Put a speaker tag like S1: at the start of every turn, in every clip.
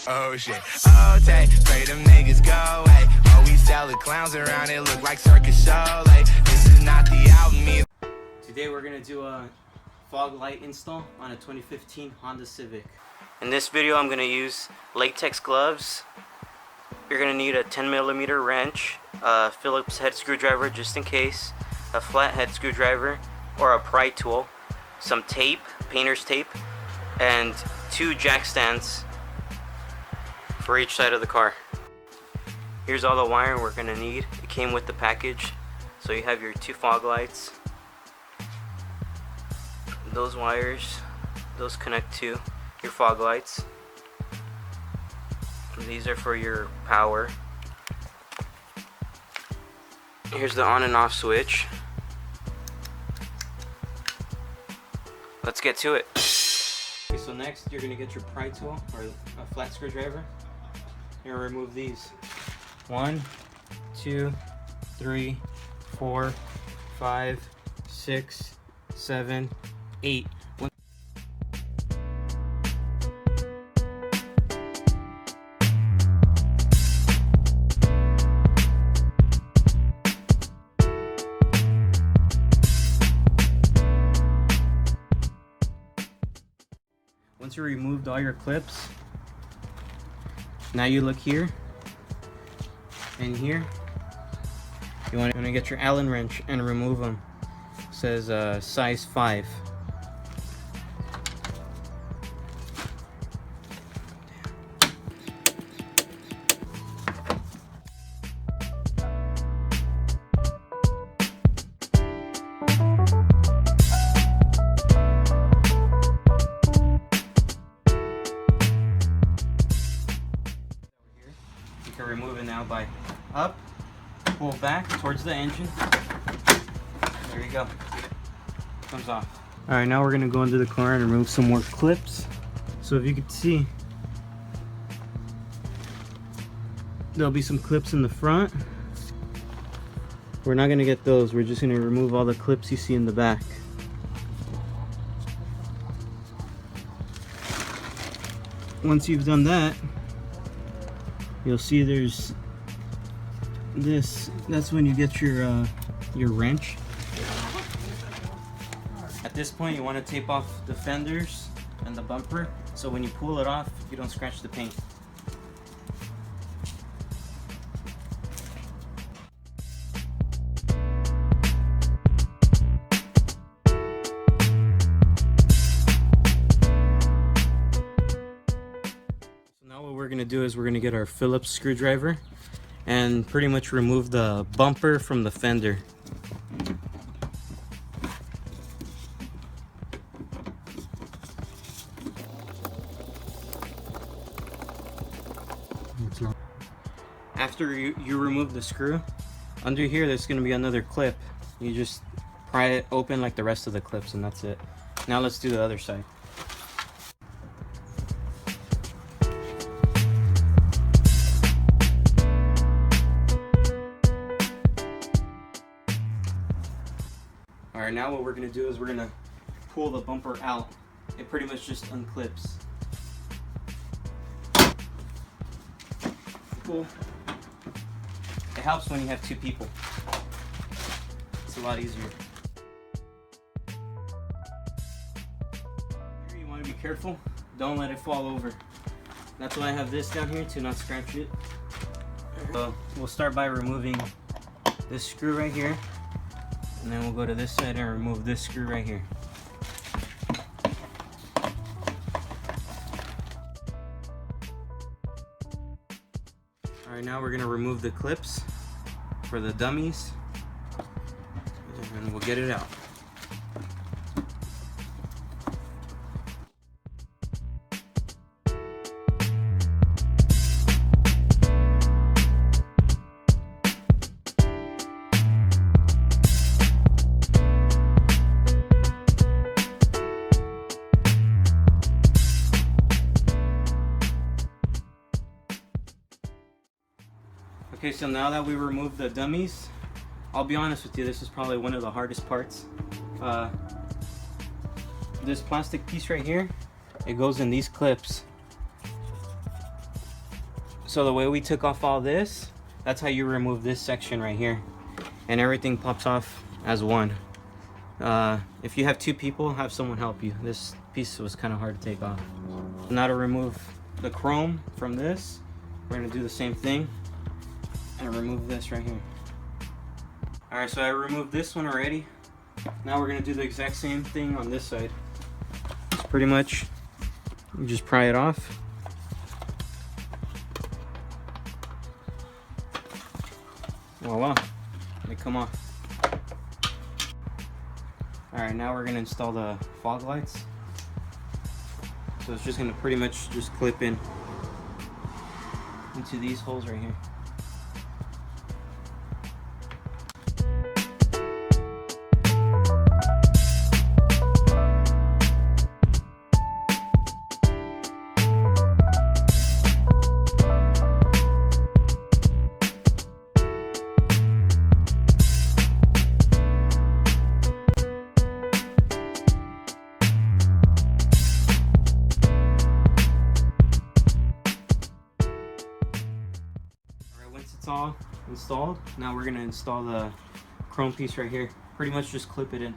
S1: Oh shit, oh take, pray them niggas go away. Oh, we sell the clowns around, it look like circus show. Like, this is not the album either.
S2: Today we're gonna do a fog light install on a 2015 Honda Civic. In this video I'm gonna use latex gloves. You're gonna need a 10mm wrench, a Phillips head screwdriver just in case, a flathead screwdriver or a pry tool, some tape, painter's tape, and 2 jack stands for each side of the car. Here's all the wiring we're gonna need. It came with the package. So you have your 2 fog lights. Those wires, those connect to your fog lights. These are for your power. Here's the on and off switch. Let's get to it. Okay, so next you're gonna get your pry tool or a flat screwdriver. You're gonna remove these. 1, 2, 3, 4, 5, 6, 7, 8. Once you removed all your clips, now you look here and here. You want to get your Allen wrench and remove them. It says size 5. You can remove it now by up, pull back towards the engine. There you go. Comes off. Alright, now we're going to go into the car and remove some more clips. So if you can see, there'll be some clips in the front. We're not going to get those. We're just going to remove all the clips you see in the back. Once you've done that, you'll see there's this. That's when you get your wrench. At this point you want to tape off the fenders and the bumper, so when you pull it off you don't scratch the paint. Now what we're going to do is we're going to get our Phillips screwdriver and pretty much remove the bumper from the fender. After you remove the screw, under here there's going to be another clip. You just pry it open like the rest of the clips and that's it. Now let's do the other side. Alright, now what we're going to do is we're going to pull the bumper out. It pretty much just unclips. Pull. It helps when you have 2 people. It's a lot easier. Here you want to be careful. Don't let it fall over. That's why I have this down here to not scratch it. So we'll start by removing this screw right here. And then we'll go to this side and remove this screw right here. Alright, now we're going to remove the clips for the dummies. And we'll get it out. Okay, so now that we removed the dummies, I'll be honest with you, this is probably one of the hardest parts. This plastic piece right here, it goes in these clips. So the way we took off all this, that's how you remove this section right here, and everything pops off as one. If you have two people, have someone help you. This piece was kind of hard to take off. Now to remove the chrome from this, we're gonna do the same thing and remove this right here. All right, so I removed this one already. Now we're gonna do the exact same thing on this side. It's pretty much, you just pry it off. Voila, they come off. All right, now we're gonna install the fog lights. So it's just gonna pretty much just clip in into these holes right here. It's all installed. Now we're gonna install the chrome piece right here. Pretty much just clip it in.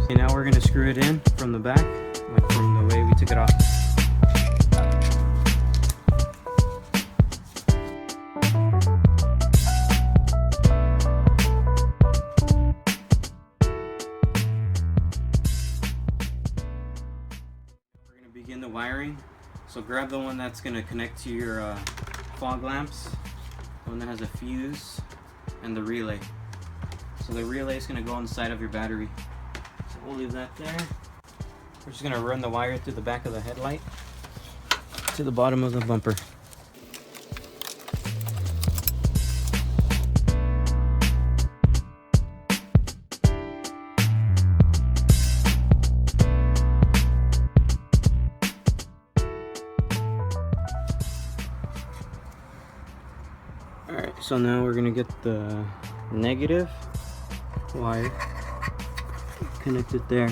S2: Okay, now we're gonna screw it in from the back, like from the way we took it off. Begin the wiring. So grab the one that's going to connect to your fog lamps, the one that has a fuse, and the relay. So the relay is going to go inside of your battery. So we'll leave that there. We're just going to run the wire through the back of the headlight to the bottom of the bumper. Alright, so now we're gonna get the negative wire connected there.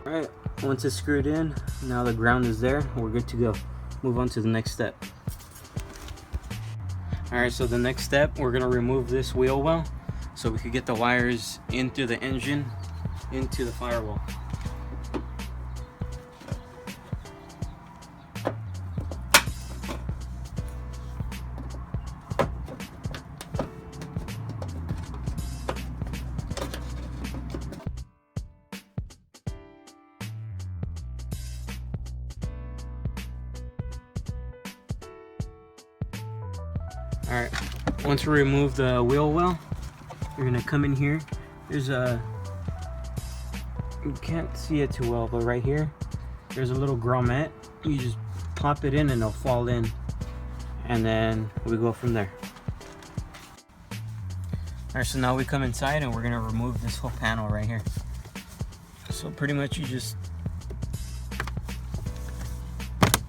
S2: Alright, once it's screwed in, now the ground is there, we're good to go. Move on to the next step. Alright, so the next step, we're gonna remove this wheel well so we could get the wires into the engine, into the firewall. Alright, once we remove the wheel well, you're gonna come in here. There's a, you can't see it too well, but right here, there's a little grommet. You just pop it in and it'll fall in. And then we go from there. Alright, so now we come inside and we're gonna remove this whole panel right here. So pretty much you just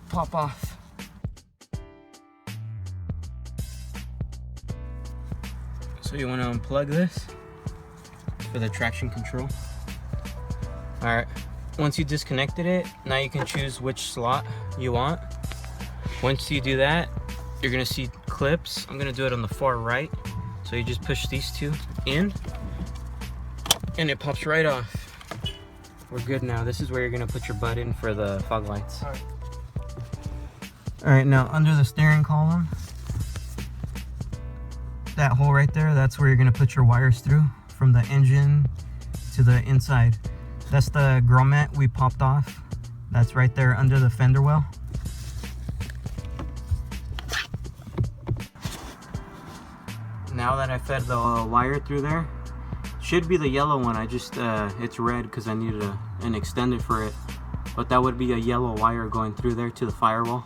S2: pop off. So you want to unplug this for the traction control. Alright, once you disconnected it, now you can choose which slot you want. Once you do that, you're going to see clips. I'm going to do it on the far right. So you just push these two in and it pops right off. We're good now. This is where you're going to put your butt in for the fog lights. Alright, now under the steering column, that hole right there, that's where you're gonna put your wires through from the engine to the inside. That's the grommet we popped off. That's right there under the fender well. Now that I fed the wire through there, should be the yellow one. I just it's red because I needed an extender for it, but that would be a yellow wire going through there to the firewall.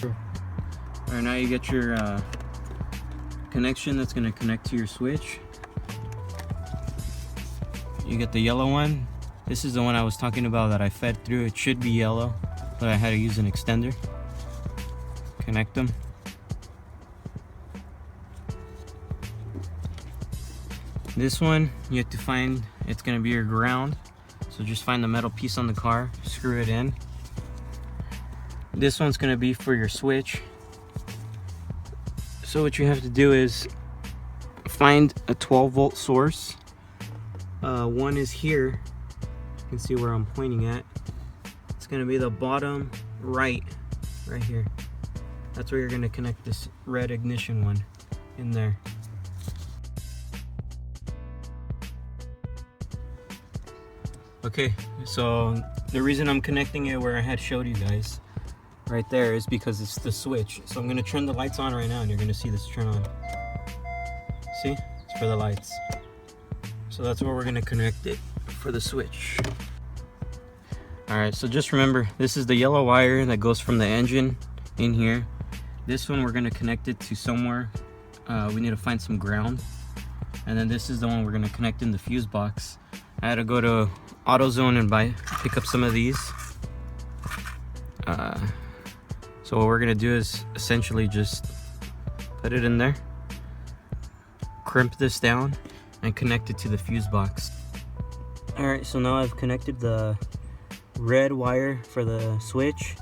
S2: Alright, now you get your connection that's going to connect to your switch. You get the yellow one. This is the one I was talking about that I fed through. It should be yellow, but I had to use an extender. Connect them. This one, you have to find, it's gonna be your ground. So just find the metal piece on the car, screw it in. This one's gonna be for your switch. So what you have to do is find a 12-volt source. One is here. You can see where I'm pointing at. It's gonna be the bottom right here. That's where you're gonna connect this red ignition one in there. Okay, so the reason I'm connecting it where I had showed you guys right there is because it's the switch. So I'm gonna turn the lights on right now and you're gonna see this turn on. See, it's for the lights. So that's where we're gonna connect it for the switch. All right, so just remember, this is the yellow wire that goes from the engine in here. This one we're gonna connect it to somewhere. We need to find some ground. And then this is the one we're gonna connect in the fuse box. I had to go to AutoZone and pick up some of these. So what we're gonna do is essentially just put it in there, crimp this down, and connect it to the fuse box. All right, so now I've connected the red wire for the switch,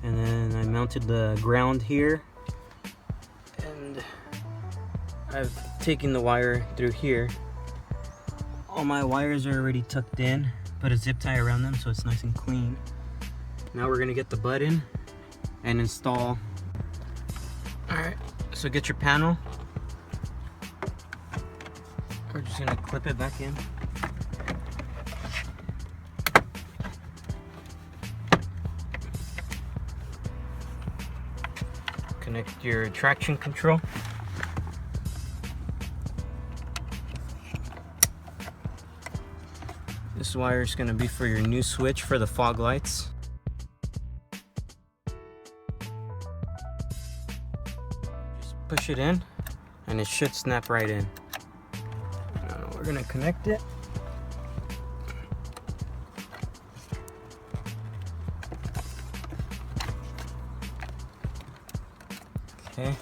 S2: and then I mounted the ground here, and I've taken the wire through here. All my wires are already tucked in, put a zip tie around them so it's nice and clean. Now we're gonna get the button and install. All right, so get your panel. We're just gonna clip it back in. Connect your traction control. This wire is going to be for your new switch for the fog lights. Just push it in and it should snap right in. Now we're going to connect it. Okay.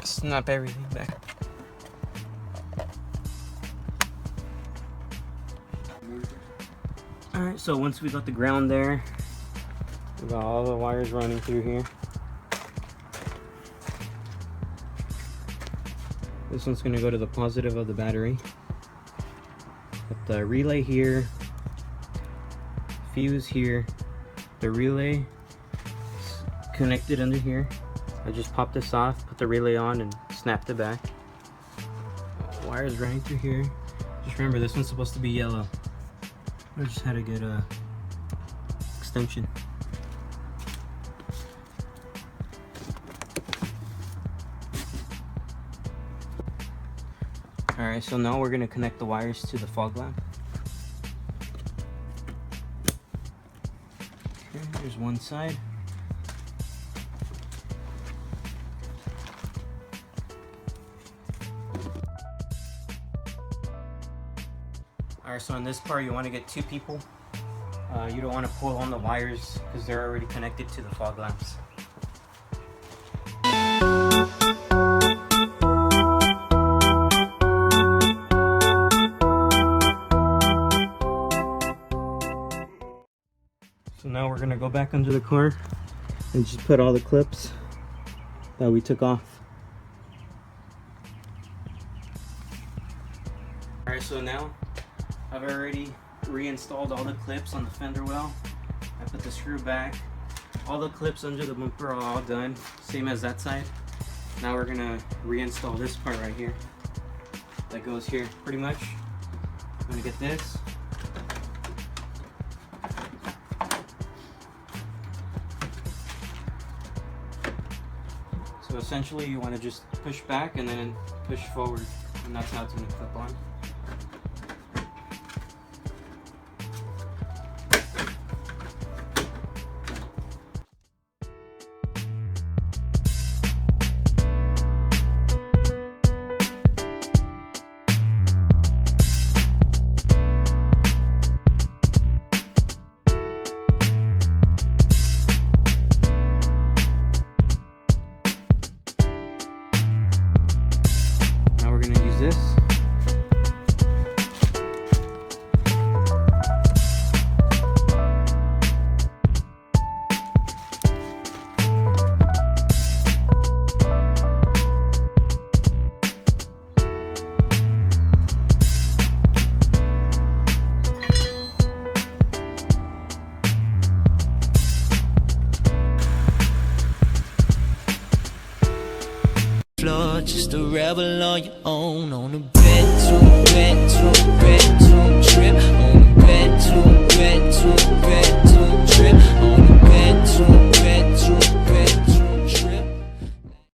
S2: Snap everything back. Alright, so once we got the ground there, we got all the wires running through here. This one's going to go to the positive of the battery. Got the relay here, fuse here, the relay is connected under here. I just popped this off, put the relay on, and snapped it back. Wires running through here. Just remember, this one's supposed to be yellow. I just had to get a extension. Alright, so now we're going to connect the wires to the fog lamp. Okay, here's one side. Alright, so in this part you want to get two people. You don't want to pull on the wires because they're already connected to the fog lamps. So now we're going to go back under the car and just put all the clips that we took off. Alright, so now I've already reinstalled all the clips on the fender well. I put the screw back. All the clips under the bumper are all done, same as that side. Now we're gonna reinstall this part right here that goes here pretty much. I'm gonna get this. So essentially you want to just push back and then push forward, and that's how it's going to clip on.
S3: travel on your own on a bedroom trip. On a bedroom trip. On a bedroom